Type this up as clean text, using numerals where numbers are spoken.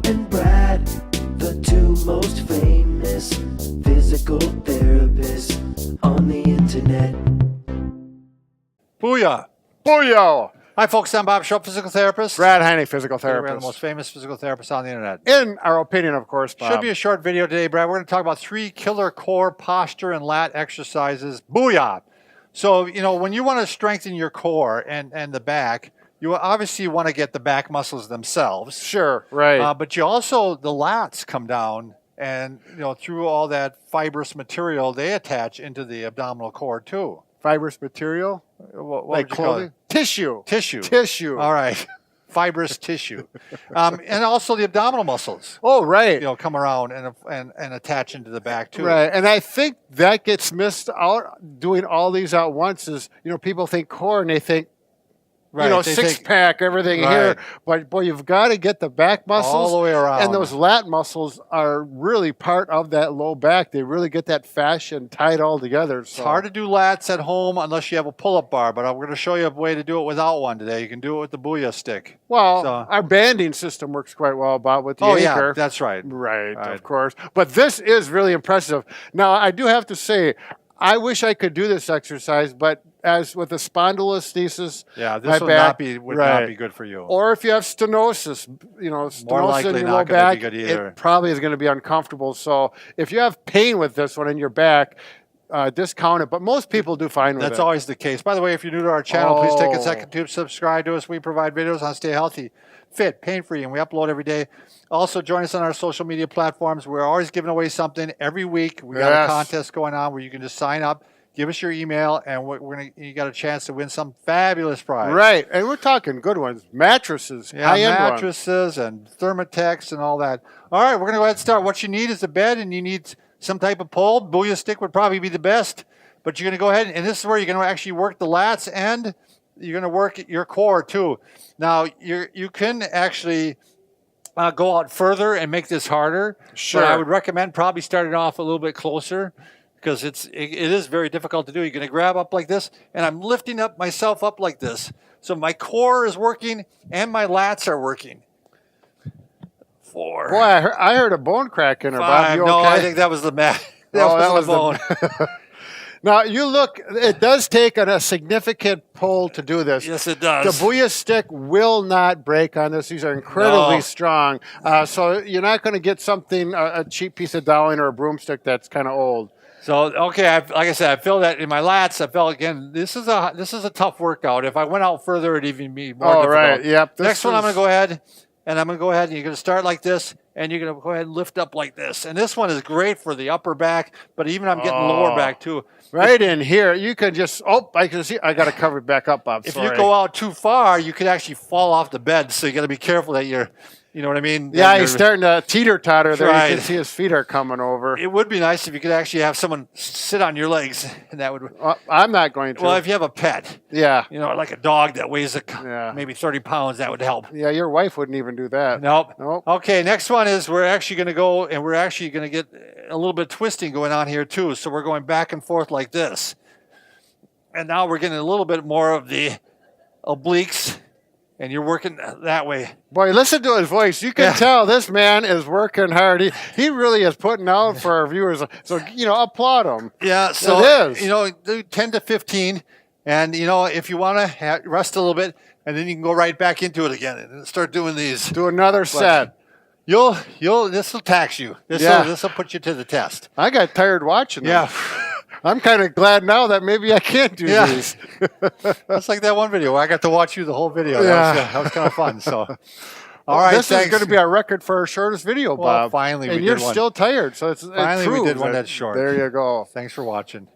and Brad, the two most famous physical therapists on the internet. Booyah! Booyah! Hi, folks. I'm Bob Schrupp, physical therapist. Brad Heineck, physical We're the therapist. most famous physical therapists on the internet. In our opinion, of course, Bob. Should be a short video today, Brad. We're going to talk about 3 killer core posture and lat exercises. Booyah! So, when you want to strengthen your core and the back, you obviously want to get the back muscles themselves. Sure, right. But you also, the lats come down and, through all that fibrous material, they attach into the abdominal cord too. Fibrous material? What like would you call clothing? it? Tissue. Tissue. Tissue. All right. Fibrous tissue. And also the abdominal muscles. Oh, right. Come around and attach into the back too. Right. And I think that gets missed out doing all these at once is, people think core and they think, Right. six-pack, everything here. But, boy, you've got to get the back muscles. All the way around. And those lat muscles are really part of that low back. They really get that fascia tied all together. It's hard to do lats at home unless you have a pull-up bar, but I'm going to show you a way to do it without one today. You can do it with the BOOYAH stick. Well, our banding system works quite well, Bob, with the anchor. Yeah, that's right. Right, of course. But this is really impressive. Now, I do have to say, I wish I could do this exercise, but as with the spondylolisthesis, this would not be good for you. Or if you have stenosis, stenosis in your low back, it probably is going to be uncomfortable. So if you have pain with this one in your back, discount it. But most people do fine with it. That's always the case. By the way, if you're new to our channel, please take a second to subscribe to us. We provide videos on stay healthy, fit, pain-free, and we upload every day. Also, join us on our social media platforms. We're always giving away something every week. We got a contest going on where you can just sign up, give us your email, and you got a chance to win some fabulous prize. Right, and we're talking good ones. Mattresses, high-end mattresses and Thermatex and all that. All right, we're going to go ahead and start. What you need is a bed, and you need some type of pole. BOOYAH stick would probably be the best, but you're going to go ahead, and this is where you're going to actually work the lats, and you're going to work your core too. Now, you can actually go out further and make this harder. Sure. But I would recommend probably starting off a little bit closer, because it is very difficult to do. You're going to grab up like this, and I'm lifting myself up like this. So my core is working, and my lats are working. 4. Boy, I heard a bone crack in her, 5. Bob. You okay? No, I think that was the mat. That was the bone. Now, you look, it does take a significant pull to do this. Yes, it does. The BOOYAH stick will not break on this. These are incredibly strong. So you're not going to get something, a cheap piece of dowling or a broomstick that's kind of old. So, okay, like I said, I feel that in my lats. I felt, again, this is a tough workout. If I went out further, it'd even be more difficult. Right, yep. Next one, I'm going to go ahead, and you're going to start like this, and you're going to go ahead and lift up like this. And this one is great for the upper back, but even I'm getting lower back too. Right in here, you can just, I can see, I got to cover it back up, Bob. If you go out too far, you could actually fall off the bed, so you got to be careful that you're, you know what I mean? Yeah, he's starting to teeter-totter there. Right. You can see his feet are coming over. It would be nice if you could actually have someone sit on your legs, and that would... I'm not going to. Well, if you have a pet, like a dog that weighs maybe 30 pounds, that would help. Yeah, your wife wouldn't even do that. Nope. Okay, next one is we're actually going to go, and we're actually going to get a little bit twisting going on here too. So we're going back and forth like this. And now we're getting a little bit more of the obliques, and you're working that way. Boy, listen to his voice. You can tell this man is working hard. He really is putting out for our viewers. So, applaud him. Yeah, so, it is. Do 10 to 15. And, if you want to rest a little bit, and then you can go right back into it again and start doing these. Do another set. This will tax you. This will put you to the test. I got tired watching them. Yeah. I'm kind of glad now that maybe I can't do these. That's like that one video where I got to watch you the whole video. That was kind of fun. So, all right, this is going to be our record for our shortest video, Bob. Finally, and you're still tired, so it's finally true. We did one that's short. There you go. Thanks for watching.